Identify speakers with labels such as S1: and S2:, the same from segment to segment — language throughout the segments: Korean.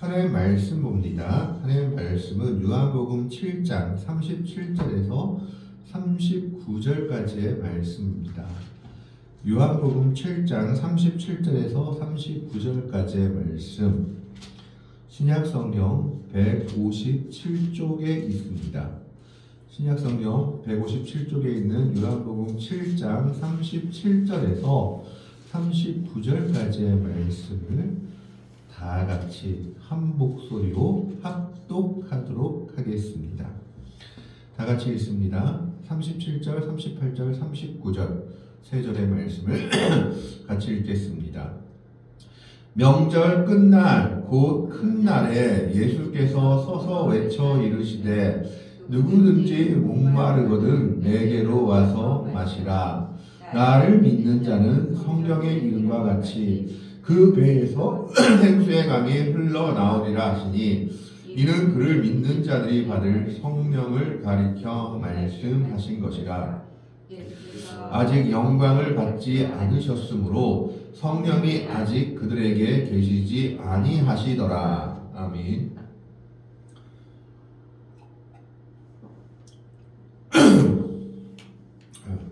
S1: 하나님의 말씀 봅니다. 하나님의 말씀은 요한복음 7장 37절에서 39절까지의 말씀입니다. 요한복음 7장 37절에서 39절까지의 말씀, 신약성경 157쪽에 있습니다. 신약성경 157쪽에 있는 요한복음 7장 37절에서 39절까지의 말씀을 다 같이 한 목소리로 합독하도록 하겠습니다. 다 같이 읽습니다. 37절, 38절, 39절 세 절의 말씀을 같이 읽겠습니다. 명절 끝날 곧 큰 날에 예수께서 서서 외쳐 이르시되 누구든지 목마르거든 내게로 와서 마시라. 나를 믿는 자는 성경의 이름과 같이 그 배에서 생수의 강이 흘러나오리라 하시니 이는 그를 믿는 자들이 받을 성령을 가리켜 말씀하신 것이라. 아직 영광을 받지 않으셨으므로 성령이 아직 그들에게 계시지 아니하시더라. 아멘.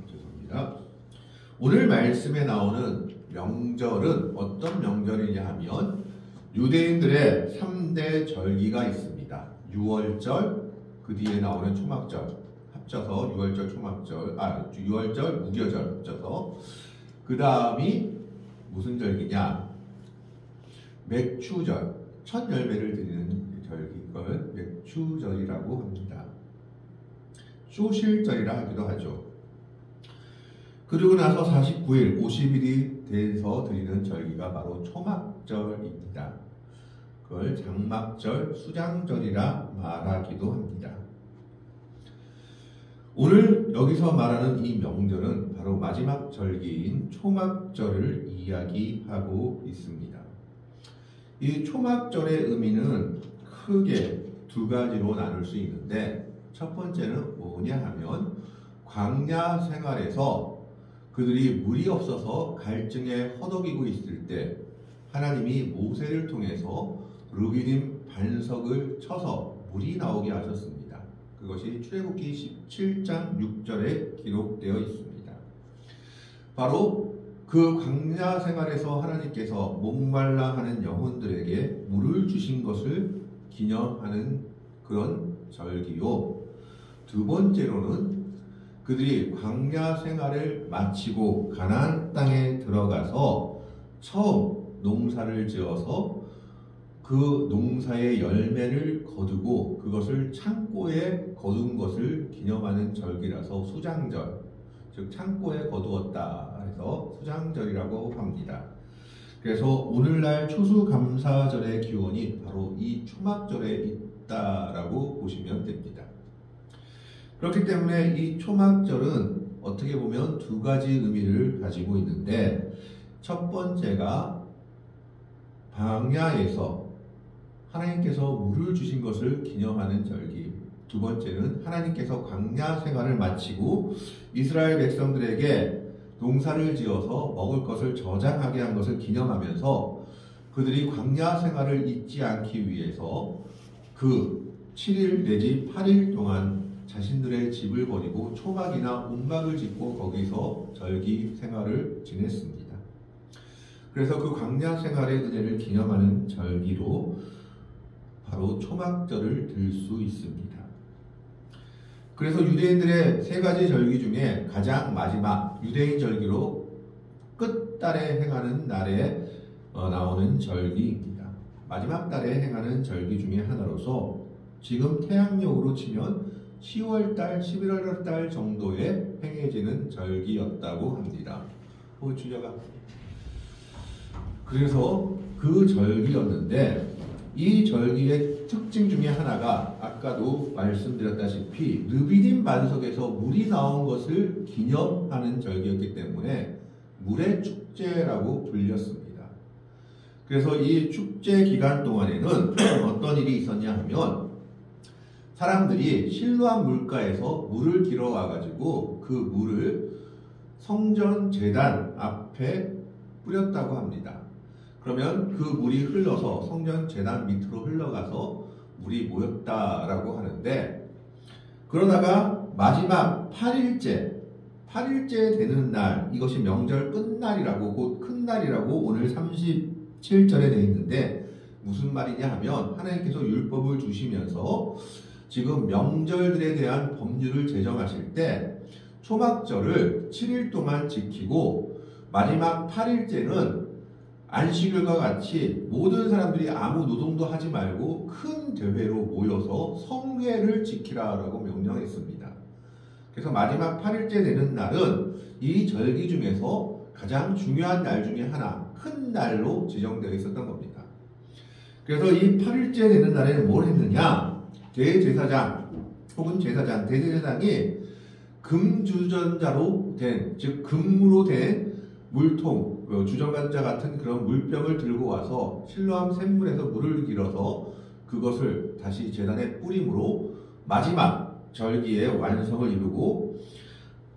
S1: 죄송합니다. 오늘 말씀에 나오는 명절은 어떤 명절이냐 하면 유대인들의 3대 절기가 있습니다. 6월절, 그 뒤에 나오는 초막절 합쳐서 6월절 초막절, 6월절 무교절 합쳐서, 그 다음이 무슨 절기냐? 맥추절, 첫 열매를 드리는 절기걸 맥추절이라고 합니다. 쇼실절이라 하기도 하죠. 그리고 나서 49일, 50일이 돼서 드리는 절기가 바로 초막절입니다. 그걸 장막절, 수장절이라 말하기도 합니다. 오늘 여기서 말하는 이 명절은 바로 마지막 절기인 초막절을 이야기하고 있습니다. 이 초막절의 의미는 크게 두 가지로 나눌 수 있는데, 첫 번째는 뭐냐 하면 광야 생활에서 그들이 물이 없어서 갈증에 허덕이고 있을 때 하나님이 모세를 통해서 르비딤 반석을 쳐서 물이 나오게 하셨습니다. 그것이 출애굽기 17장 6절에 기록되어 있습니다. 바로 그 광야 생활에서 하나님께서 목말라 하는 영혼들에게 물을 주신 것을 기념하는 그런 절기요. 두 번째로는 그들이 광야 생활을 마치고 가나안 땅에 들어가서 처음 농사를 지어서 그 농사의 열매를 거두고 그것을 창고에 거둔 것을 기념하는 절기라서 수장절, 즉 창고에 거두었다 해서 수장절이라고 합니다. 그래서 오늘날 추수감사절의 기원이 바로 이 초막절에 있다라고 보시면 됩니다. 그렇기 때문에 이 초막절은 어떻게 보면 두 가지 의미를 가지고 있는데, 첫 번째가 광야에서 하나님께서 물을 주신 것을 기념하는 절기, 두 번째는 하나님께서 광야 생활을 마치고 이스라엘 백성들에게 농사를 지어서 먹을 것을 저장하게 한 것을 기념하면서 그들이 광야 생활을 잊지 않기 위해서 그 7일 내지 8일 동안 자신들의 집을 버리고 초막이나 옥막을 짓고 거기서 절기 생활을 지냈습니다. 그래서 그 광야 생활의 은혜를 기념하는 절기로 바로 초막절을 들 수 있습니다. 그래서 유대인들의 세 가지 절기 중에 가장 마지막 유대인 절기로 끝달에 행하는 날에 나오는 절기입니다. 마지막 달에 행하는 절기 중에 하나로서 지금 태양력으로 치면 10월달, 11월달 정도에 행해지는 절기였다고 합니다. 주자가 그래서 그 절기였는데, 이 절기의 특징 중에 하나가 아까도 말씀드렸다시피 르비딤 반석에서 물이 나온 것을 기념하는 절기였기 때문에 물의 축제라고 불렸습니다. 그래서 이 축제 기간 동안에는 어떤 일이 있었냐 하면 사람들이 실로암 물가에서 물을 길어 와가지고 그 물을 성전 제단 앞에 뿌렸다고 합니다. 그러면 그 물이 흘러서 성전 제단 밑으로 흘러가서 물이 모였다라고 하는데, 그러다가 마지막 8일째 되는 날, 이것이 명절 끝날이라고, 곧 큰 날이라고 오늘 37절에 되어 있는데, 무슨 말이냐 하면 하나님께서 율법을 주시면서 지금 명절들에 대한 법률을 제정하실 때 초막절을 7일 동안 지키고 마지막 8일째는 안식일과 같이 모든 사람들이 아무 노동도 하지 말고 큰 대회로 모여서 성회를 지키라라고 명령했습니다. 그래서 마지막 8일째 되는 날은 이 절기 중에서 가장 중요한 날 중에 하나, 큰 날로 지정되어 있었던 겁니다. 그래서 이 8일째 되는 날에는 뭘 했느냐? 대제사장 혹은 제사장, 대제사장이 금주전자로 된, 즉 금으로 된 물통, 주전간자 같은 그런 물병을 들고 와서 실로암 샘물에서 물을 길어서 그것을 다시 제단에 뿌림으로 마지막 절기의 완성을 이루고,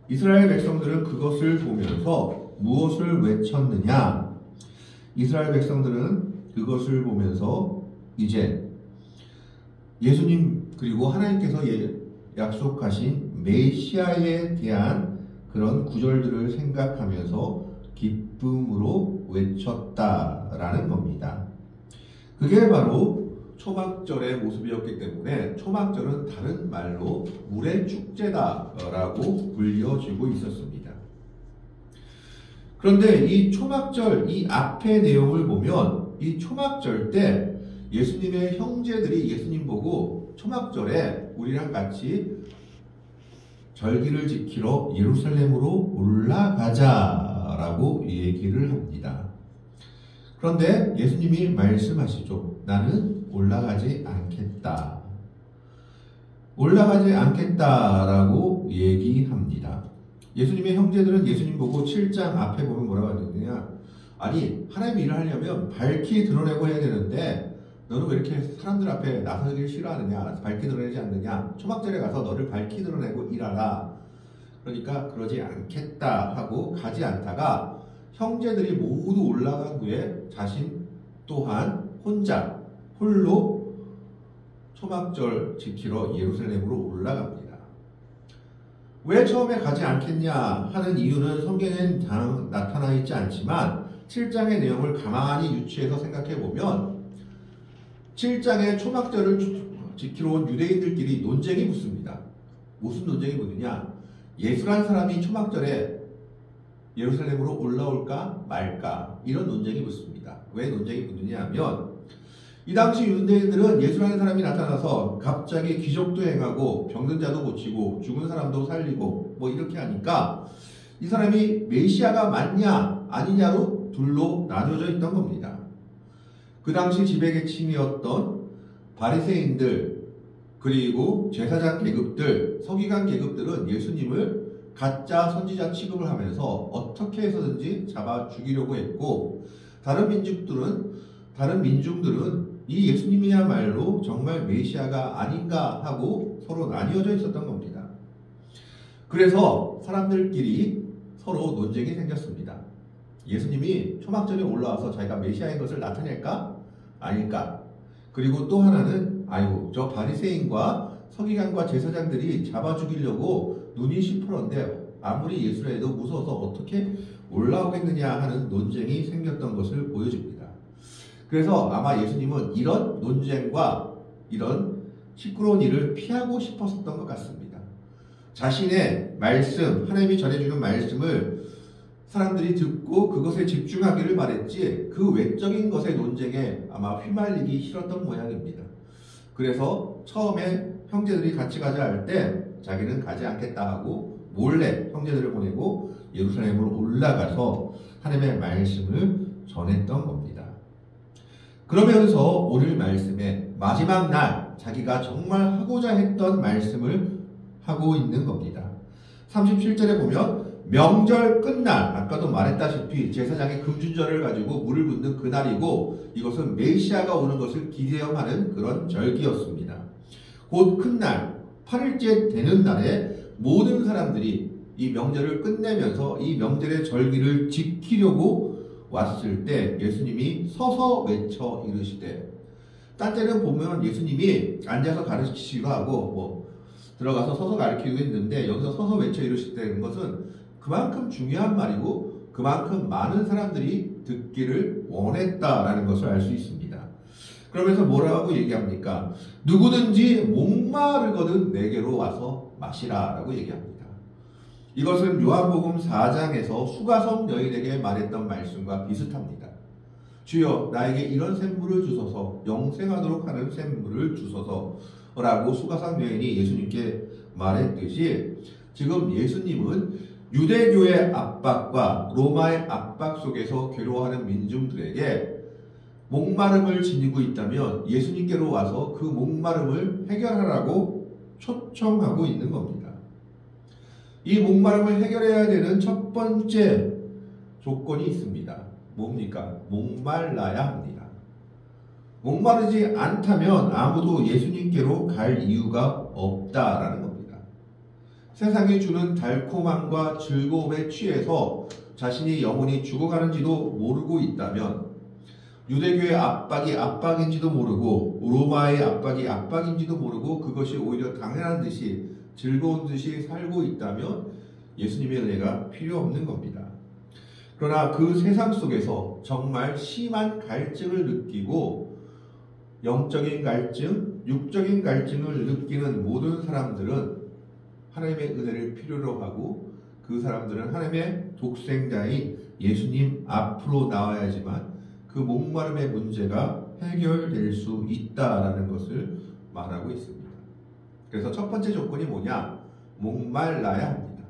S1: 이스라엘 백성들은 그것을 보면서 무엇을 외쳤느냐? 이스라엘 백성들은 그것을 보면서 이제 예수님 그리고 하나님께서 약속하신 메시아에 대한 그런 구절들을 생각하면서 기쁨으로 외쳤다라는 겁니다. 그게 바로 초막절의 모습이었기 때문에 초막절은 다른 말로 물의 축제다라고 불려지고 있었습니다. 그런데 이 초막절, 이 앞의 내용을 보면 이 초막절 때 예수님의 형제들이 예수님 보고 초막절에 우리랑 같이 절기를 지키러 예루살렘으로 올라가자라고 얘기를 합니다. 그런데 예수님이 말씀하시죠. 나는 올라가지 않겠다. 올라가지 않겠다라고 얘기합니다. 예수님의 형제들은 예수님 보고 7장 앞에 보면 뭐라고 하느냐? 아니, 하나님의 일을 하려면 밝히 드러내고 해야 되는데 너는 왜 이렇게 사람들 앞에 나서기를 싫어하느냐? 밝히 드러내지 않느냐? 초막절에 가서 너를 밝히 드러내고 일하라. 그러니까 그러지 않겠다 하고 가지 않다가 형제들이 모두 올라간 후에 자신 또한 홀로 초막절 지키러 예루살렘으로 올라갑니다. 왜 처음에 가지 않겠냐 하는 이유는 성경엔 나타나 있지 않지만 7장의 내용을 가만히 유추해서 생각해 보면 7장에 초막절을 지키러 온 유대인들끼리 논쟁이 붙습니다. 무슨 논쟁이 붙느냐? 예수란 사람이 초막절에 예루살렘으로 올라올까 말까, 이런 논쟁이 붙습니다. 왜 논쟁이 붙느냐 하면 이 당시 유대인들은 예수라는 사람이 나타나서 갑자기 기적도 행하고 병든 자도 고치고 죽은 사람도 살리고 뭐 이렇게 하니까 이 사람이 메시아가 맞냐 아니냐로 둘로 나뉘어져 있던 겁니다. 그 당시 지배계층이었던 바리새인들 그리고 제사장 계급들, 서기관 계급들은 예수님을 가짜 선지자 취급을 하면서 어떻게 해서든지 잡아 죽이려고 했고, 다른 민중들은 이 예수님이야말로 정말 메시아가 아닌가 하고 서로 나뉘어져 있었던 겁니다. 그래서 사람들끼리 서로 논쟁이 생겼습니다. 예수님이 초막절에 올라와서 자기가 메시아인 것을 나타낼까? 아닐까? 그리고 또 하나는 저 바리새인과 서기관과 제사장들이 잡아 죽이려고 눈이 시퍼런데 아무리 예수라 해도 무서워서 어떻게 올라오겠느냐 하는 논쟁이 생겼던 것을 보여줍니다. 그래서 아마 예수님은 이런 논쟁과 이런 시끄러운 일을 피하고 싶었던 것 같습니다. 자신의 말씀, 하나님이 전해주는 말씀을 사람들이 듣고 그것에 집중하기를 바랬지 그 외적인 것의 논쟁에 아마 휘말리기 싫었던 모양입니다. 그래서 처음에 형제들이 같이 가자 할 때 자기는 가지 않겠다 하고 몰래 형제들을 보내고 예루살렘으로 올라가서 하나님의 말씀을 전했던 겁니다. 그러면서 오늘 말씀에 마지막 날 자기가 정말 하고자 했던 말씀을 하고 있는 겁니다. 37절에 보면 명절 끝날, 아까도 말했다시피 제사장의 금준절을 가지고 물을 붓는 그날이고 이것은 메시아가 오는 것을 기대하는 그런 절기였습니다. 곧 큰날, 8일째 되는 날에 모든 사람들이 이 명절을 끝내면서 이 명절의 절기를 지키려고 왔을 때 예수님이 서서 외쳐 이르시되, 딴 때는 보면 예수님이 앉아서 가르치기도 하고 뭐 들어가서 서서 가르치기도 했는데, 여기서 서서 외쳐 이르시되는 것은 그만큼 중요한 말이고 그만큼 많은 사람들이 듣기를 원했다라는 것을 알 수 있습니다. 그러면서 뭐라고 얘기합니까? 누구든지 목마르거든 내게로 와서 마시라 라고 얘기합니다. 이것은 요한복음 4장에서 수가성 여인에게 말했던 말씀과 비슷합니다. 주여 나에게 이런 샘물을 주소서, 영생하도록 하는 샘물을 주소서 라고 수가성 여인이 예수님께 말했듯이, 지금 예수님은 유대교의 압박과 로마의 압박 속에서 괴로워하는 민중들에게 목마름을 지니고 있다면 예수님께로 와서 그 목마름을 해결하라고 초청하고 있는 겁니다. 이 목마름을 해결해야 되는 첫 번째 조건이 있습니다. 뭡니까? 목말라야 합니다. 목마르지 않다면 아무도 예수님께로 갈 이유가 없다라는 겁니다. 세상이 주는 달콤함과 즐거움에 취해서 자신이 영원히 죽어가는지도 모르고 있다면, 유대교의 압박이 압박인지도 모르고 로마의 압박이 압박인지도 모르고 그것이 오히려 당연한 듯이 즐거운 듯이 살고 있다면 예수님의 은혜가 필요 없는 겁니다. 그러나 그 세상 속에서 정말 심한 갈증을 느끼고 영적인 갈증, 육적인 갈증을 느끼는 모든 사람들은 하나님의 은혜를 필요로 하고, 그 사람들은 하나님의 독생자인 예수님 앞으로 나와야지만 그 목마름의 문제가 해결될 수 있다라는 것을 말하고 있습니다. 그래서 첫 번째 조건이 뭐냐? 목말라야 합니다.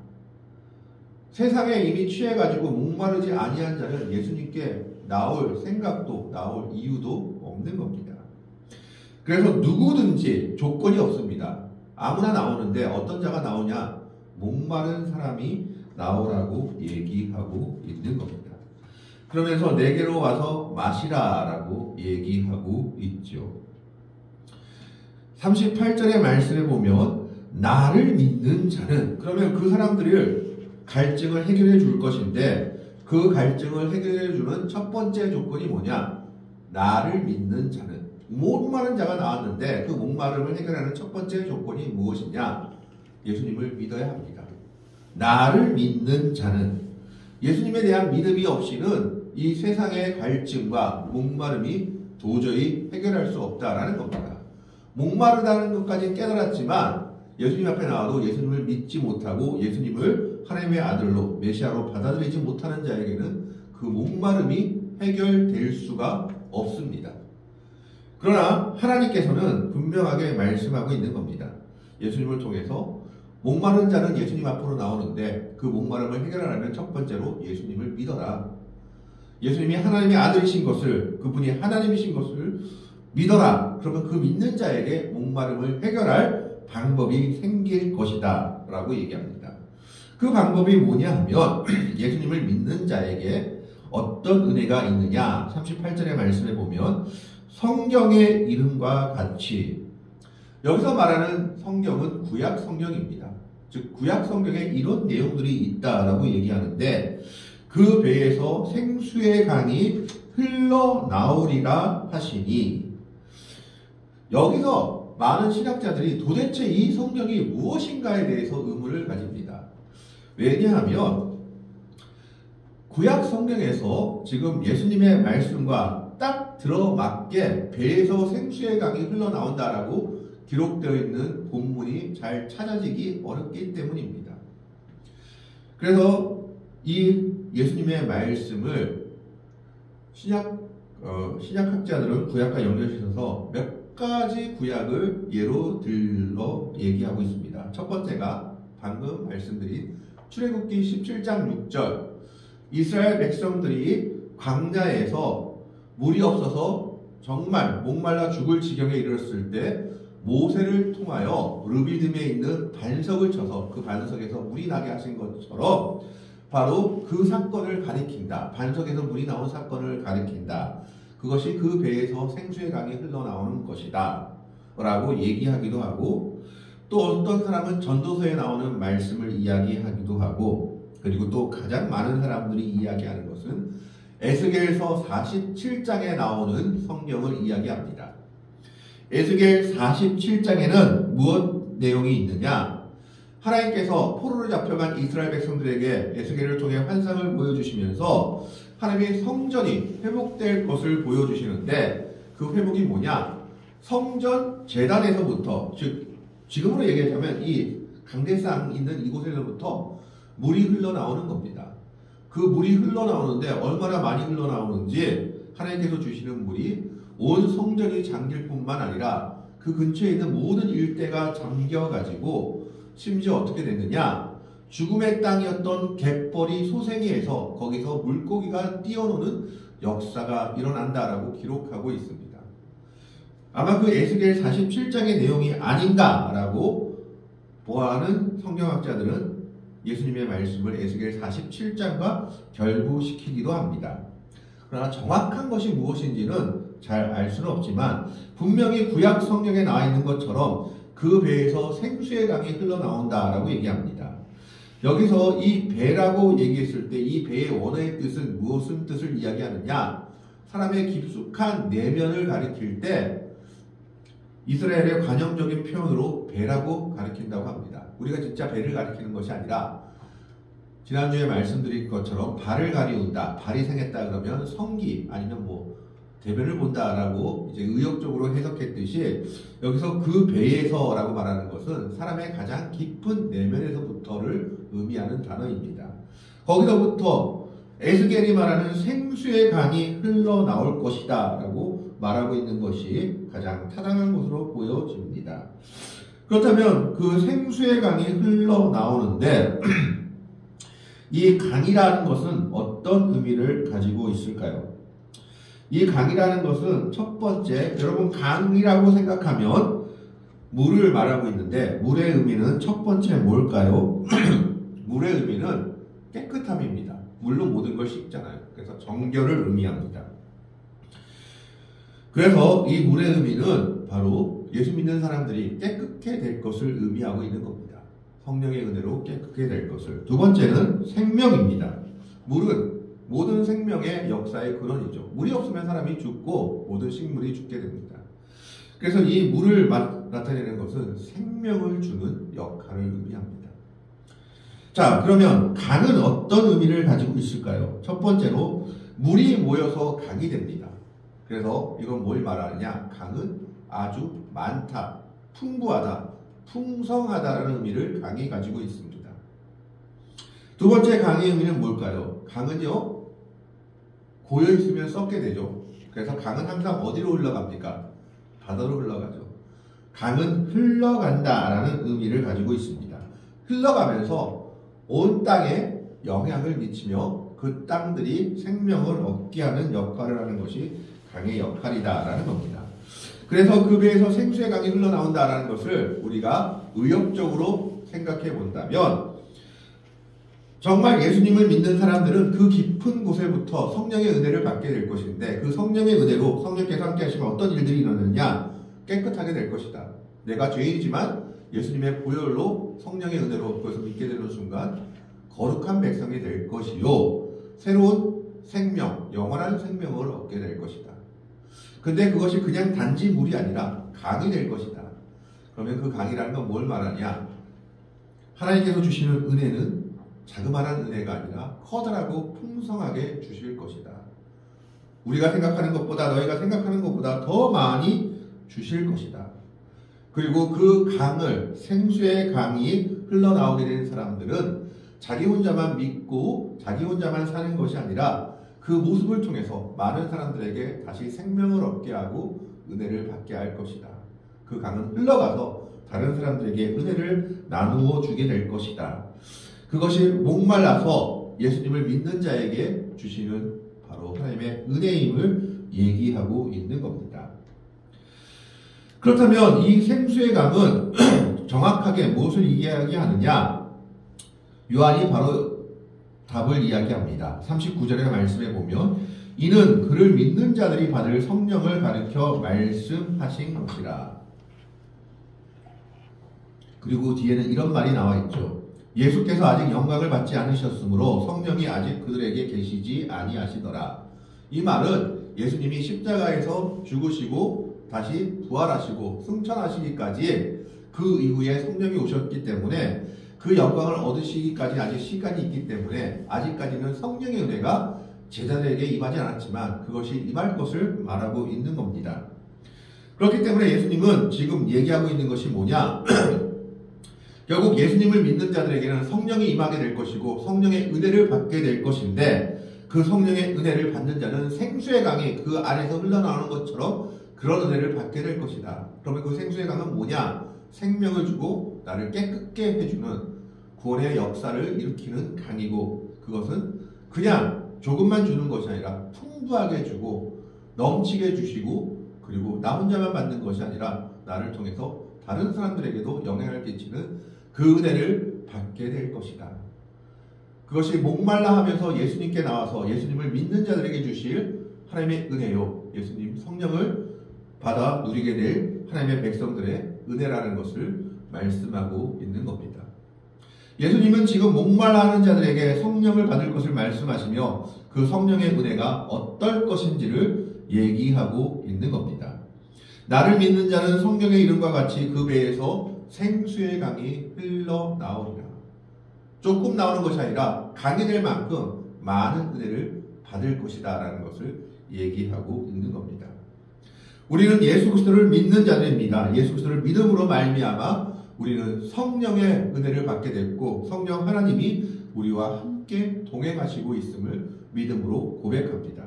S1: 세상에 이미 취해가지고 목마르지 아니한 자는 예수님께 나올 생각도 나올 이유도 없는 겁니다. 그래서 누구든지 조건이 없습니다. 아무나 나오는데 어떤 자가 나오냐? 목마른 사람이 나오라고 얘기하고 있는 겁니다. 그러면서 내게로 와서 마시라 라고 얘기하고 있죠. 38절의 말씀에 보면 나를 믿는 자는, 그러면 그 사람들을 갈증을 해결해 줄 것인데, 그 갈증을 해결해 주는 첫 번째 조건이 뭐냐? 나를 믿는 자는. 목마른 자가 나왔는데 그 목마름을 해결하는 첫 번째 조건이 무엇이냐? 예수님을 믿어야 합니다. 나를 믿는 자는, 예수님에 대한 믿음이 없이는 이 세상의 갈증과 목마름이 도저히 해결할 수 없다라는 겁니다. 목마르다는 것까지 깨달았지만 예수님 앞에 나와도 예수님을 믿지 못하고 예수님을 하나님의 아들로 메시아로 받아들이지 못하는 자에게는 그 목마름이 해결될 수가 없습니다. 그러나 하나님께서는 분명하게 말씀하고 있는 겁니다. 예수님을 통해서 목마른 자는 예수님 앞으로 나오는데 그 목마름을 해결하려면 첫 번째로 예수님을 믿어라. 예수님이 하나님의 아들이신 것을, 그분이 하나님이신 것을 믿어라. 그러면 그 믿는 자에게 목마름을 해결할 방법이 생길 것이다 라고 얘기합니다. 그 방법이 뭐냐 하면 예수님을 믿는 자에게 어떤 은혜가 있느냐? 38절의 말씀에 보면 성경의 이름과 같이, 여기서 말하는 성경은 구약 성경입니다. 즉 구약 성경에 이런 내용들이 있다라고 얘기하는데, 그 배에서 생수의 강이 흘러나오리라 하시니, 여기서 많은 신학자들이 도대체 이 성경이 무엇인가에 대해서 의문을 가집니다. 왜냐하면 구약 성경에서 지금 예수님의 말씀과 딱 들어맞게 배에서 생수의 강이 흘러나온다라고 기록되어 있는 본문이 잘 찾아지기 어렵기 때문입니다. 그래서 이 예수님의 말씀을 신약학자들은 구약과 연결시켜서 몇 가지 구약을 예로 들어 얘기하고 있습니다. 첫 번째가 방금 말씀드린 출애굽기 17장 6절, 이스라엘 백성들이 광야에서 물이 없어서 정말 목말라 죽을 지경에 이르렀을 때 모세를 통하여 르비딤에 있는 반석을 쳐서 그 반석에서 물이 나게 하신 것처럼 바로 그 사건을 가리킨다. 반석에서 물이 나온 사건을 가리킨다. 그것이 그 배에서 생수의 강이 흘러나오는 것이다 라고 얘기하기도 하고, 또 어떤 사람은 전도서에 나오는 말씀을 이야기하기도 하고, 그리고 또 가장 많은 사람들이 이야기하는 것은 에스겔서 47장에 나오는 성경을 이야기합니다. 에스겔 47장에는 무엇 내용이 있느냐? 하나님께서 포로로 잡혀간 이스라엘 백성들에게 에스겔을 통해 환상을 보여주시면서 하나님의 성전이 회복될 것을 보여주시는데, 그 회복이 뭐냐? 성전 제단에서부터, 즉 지금으로 얘기하자면 이 강대상 있는 이곳에서부터 물이 흘러나오는 겁니다. 그 물이 흘러나오는데 얼마나 많이 흘러나오는지, 하나님께서 주시는 물이 온 성전이 잠길 뿐만 아니라 그 근처에 있는 모든 일대가 잠겨가지고, 심지어 어떻게 됐느냐? 죽음의 땅이었던 갯벌이 소생이해서 거기서 물고기가 뛰어노는 역사가 일어난다라고 기록하고 있습니다. 아마 그 에스겔 47장의 내용이 아닌가라고 보아하는 성경학자들은 예수님의 말씀을 에스겔 47장과 결부시키기도 합니다. 그러나 정확한 것이 무엇인지는 잘 알 수는 없지만, 분명히 구약 성경에 나와 있는 것처럼 그 배에서 생수의 강이 흘러나온다라고 얘기합니다. 여기서 이 배라고 얘기했을 때 이 배의 원어의 뜻은 무슨 뜻을 이야기하느냐? 사람의 깊숙한 내면을 가리킬 때 이스라엘의 관용적인 표현으로 배라고 가리킨다고 합니다. 우리가 진짜 배를 가리키는 것이 아니라, 지난주에 말씀드린 것처럼 발을 가리운다, 발이 생겼다 그러면 성기 아니면 대변을 본다라고 이제 의역적으로 해석했듯이, 여기서 그 배에서라고 말하는 것은 사람의 가장 깊은 내면에서부터를 의미하는 단어입니다. 거기서부터 에스겔이 말하는 생수의 강이 흘러나올 것이다 라고 말하고 있는 것이 가장 타당한 것으로 보여집니다. 그렇다면 그 생수의 강이 흘러나오는데 이 강이라는 것은 어떤 의미를 가지고 있을까요? 이 강이라는 것은 첫 번째, 여러분 강이라고 생각하면 물을 말하고 있는데, 물의 의미는 첫 번째 뭘까요? 물의 의미는 깨끗함입니다. 물로 모든 걸 씻잖아요. 그래서 정결을 의미합니다. 그래서 이 물의 의미는 바로 예수 믿는 사람들이 깨끗게 될 것을 의미하고 있는 겁니다. 성령의 은혜로 깨끗게 될 것을. 두 번째는 생명입니다. 물은 모든 생명의 역사의 근원이죠. 물이 없으면 사람이 죽고 모든 식물이 죽게 됩니다. 그래서 이 물을 나타내는 것은 생명을 주는 역할을 의미합니다. 자, 그러면 강은 어떤 의미를 가지고 있을까요? 첫 번째로 물이 모여서 강이 됩니다. 그래서 이건 뭘 말하느냐? 강은 아주 많다, 풍부하다, 풍성하다라는 의미를 강이 가지고 있습니다. 두 번째 강의 의미는 뭘까요? 강은요, 고여있으면 썩게 되죠. 그래서 강은 항상 어디로 흘러갑니까? 바다로 흘러가죠. 강은 흘러간다라는 의미를 가지고 있습니다. 흘러가면서 온 땅에 영향을 미치며 그 땅들이 생명을 얻게 하는 역할을 하는 것이 강의 역할이다라는 겁니다. 그래서 그 배에서 생수의 강이 흘러나온다라는 것을 우리가 의역적으로 생각해 본다면, 정말 예수님을 믿는 사람들은 그 깊은 곳에부터 성령의 은혜를 받게 될 것인데, 그 성령의 은혜로 성령께서 함께 하시면 어떤 일들이 일어나느냐? 깨끗하게 될 것이다. 내가 죄인이지만 예수님의 보혈로 성령의 은혜로 그것을 믿게 되는 순간 거룩한 백성이 될 것이요, 새로운 생명, 영원한 생명을 얻게 될 것이다. 근데 그것이 그냥 단지 물이 아니라 강이 될 것이다. 그러면 그 강이라는 건 뭘 말하냐? 하나님께서 주시는 은혜는 자그마한 은혜가 아니라 커다랗고 풍성하게 주실 것이다. 우리가 생각하는 것보다, 너희가 생각하는 것보다 더 많이 주실 것이다. 그리고 그 강을, 생수의 강이 흘러나오게 된 사람들은 자기 혼자만 믿고 자기 혼자만 사는 것이 아니라 그 모습을 통해서 많은 사람들에게 다시 생명을 얻게 하고 은혜를 받게 할 것이다. 그 강은 흘러가서 다른 사람들에게 은혜를 나누어 주게 될 것이다. 그것이 목말라서 예수님을 믿는 자에게 주시는 바로 하나님의 은혜임을 얘기하고 있는 겁니다. 그렇다면 이 생수의 강은 정확하게 무엇을 이야기하느냐? 요한이 바로 답을 이야기합니다. 39절의 말씀에 보면, 이는 그를 믿는 자들이 받을 성령을 가르쳐 말씀하신 것이라. 그리고 뒤에는 이런 말이 나와 있죠. 예수께서 아직 영광을 받지 않으셨으므로 성령이 아직 그들에게 계시지 아니하시더라. 이 말은 예수님이 십자가에서 죽으시고 다시 부활하시고 승천하시기까지 그 이후에 성령이 오셨기 때문에 그 영광을 얻으시기까지 아직 시간이 있기 때문에 아직까지는 성령의 은혜가 제자들에게 임하지 않았지만 그것이 임할 것을 말하고 있는 겁니다. 그렇기 때문에 예수님은 지금 얘기하고 있는 것이 뭐냐? 결국 예수님을 믿는 자들에게는 성령이 임하게 될 것이고 성령의 은혜를 받게 될 것인데 그 성령의 은혜를 받는 자는 생수의 강이 그 안에서 흘러나오는 것처럼 그런 은혜를 받게 될 것이다. 그러면 그 생수의 강은 뭐냐? 생명을 주고 나를 깨끗게 해주는 구원의 역사를 일으키는 강이고 그것은 그냥 조금만 주는 것이 아니라 풍부하게 주고 넘치게 주시고 그리고 나 혼자만 받는 것이 아니라 나를 통해서 다른 사람들에게도 영향을 끼치는 그 은혜를 받게 될 것이다. 그것이 목말라 하면서 예수님께 나와서 예수님을 믿는 자들에게 주실 하나님의 은혜요. 예수님 성령을 받아 누리게 될 하나님의 백성들의 은혜라는 것을 말씀하고 있는 겁니다. 예수님은 지금 목말라 하는 자들에게 성령을 받을 것을 말씀하시며 그 성령의 은혜가 어떨 것인지를 얘기하고 있는 겁니다. 나를 믿는 자는 성경의 이름과 같이 그 배에서 생수의 강이 흘러나오리라. 조금 나오는 것이 아니라 강이 될 만큼 많은 은혜를 받을 것이다 라는 것을 얘기하고 있는 겁니다. 우리는 예수 그리스도를 믿는 자들입니다. 예수 그리스도를 믿음으로 말미암아 우리는 성령의 은혜를 받게 됐고 성령 하나님이 우리와 함께 동행하시고 있음을 믿음으로 고백합니다.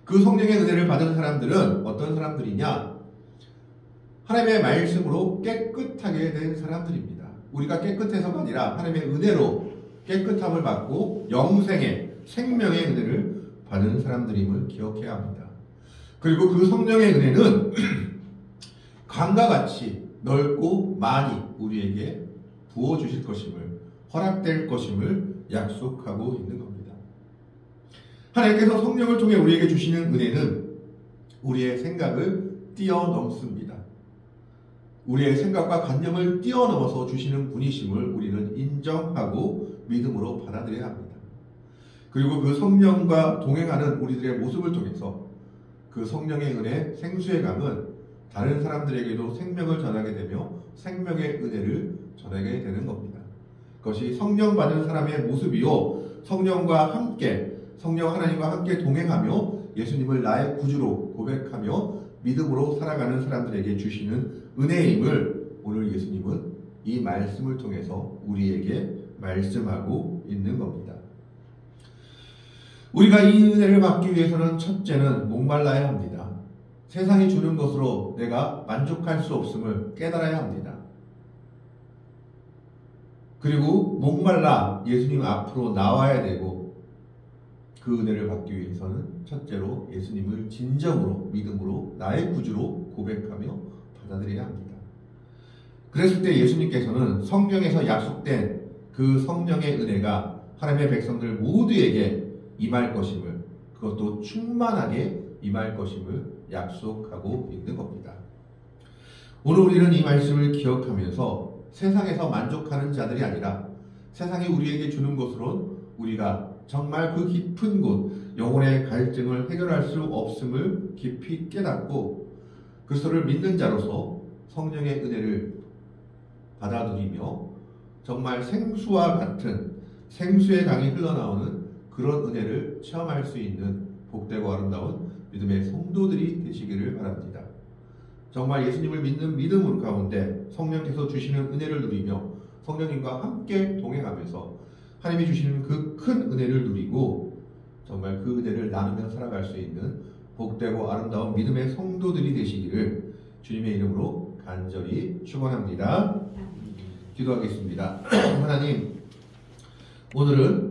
S1: 그 성령의 은혜를 받은 사람들은 어떤 사람들이냐? 하나님의 말씀으로 깨끗하게 된 사람들입니다. 우리가 깨끗해서가 아니라 하나님의 은혜로 깨끗함을 받고 영생의 생명의 은혜를 받은 사람들임을 기억해야 합니다. 그리고 그 성령의 은혜는 강과 같이 넓고 많이 우리에게 부어주실 것임을 허락될 것임을 약속하고 있는 겁니다. 하나님께서 성령을 통해 우리에게 주시는 은혜는 우리의 생각을 뛰어넘습니다. 우리의 생각과 관념을 뛰어넘어서 주시는 분이심을 우리는 인정하고 믿음으로 받아들여야 합니다. 그리고 그 성령과 동행하는 우리들의 모습을 통해서 그 성령의 은혜, 생수의 강은 다른 사람들에게도 생명을 전하게 되며 생명의 은혜를 전하게 되는 겁니다. 그것이 성령 받은 사람의 모습이요, 성령과 함께, 성령 하나님과 함께 동행하며 예수님을 나의 구주로 고백하며 믿음으로 살아가는 사람들에게 주시는 은혜임을 오늘 예수님은 이 말씀을 통해서 우리에게 말씀하고 있는 겁니다. 우리가 이 은혜를 받기 위해서는 첫째는 목말라야 합니다. 세상이 주는 것으로 내가 만족할 수 없음을 깨달아야 합니다. 그리고 목말라 예수님 앞으로 나와야 되고 그 은혜를 받기 위해서는 첫째로 예수님을 진정으로 믿음으로 나의 구주로 고백하며 받아들여야 합니다. 그랬을 때 예수님께서는 성경에서 약속된 그 성령의 은혜가 하나님의 백성들 모두에게 임할 것임을, 그것도 충만하게 임할 것임을 약속하고 있는 겁니다. 오늘 우리는 이 말씀을 기억하면서 세상에서 만족하는 자들이 아니라 세상이 우리에게 주는 것으론 우리가 정말 그 깊은 곳, 영혼의 갈증을 해결할 수 없음을 깊이 깨닫고 그리스도를 믿는 자로서 성령의 은혜를 받아 누리며 정말 생수와 같은 생수의 강이 흘러나오는 그런 은혜를 체험할 수 있는 복되고 아름다운 믿음의 성도들이 되시기를 바랍니다. 정말 예수님을 믿는 믿음 가운데 성령께서 주시는 은혜를 누리며 성령님과 함께 동행하면서 하나님이 주시는 그 큰 은혜를 누리고 정말 그 은혜를 나누며 살아갈 수 있는 복되고 아름다운 믿음의 성도들이 되시기를 주님의 이름으로 간절히 축원합니다. 기도하겠습니다. 하나님, 오늘은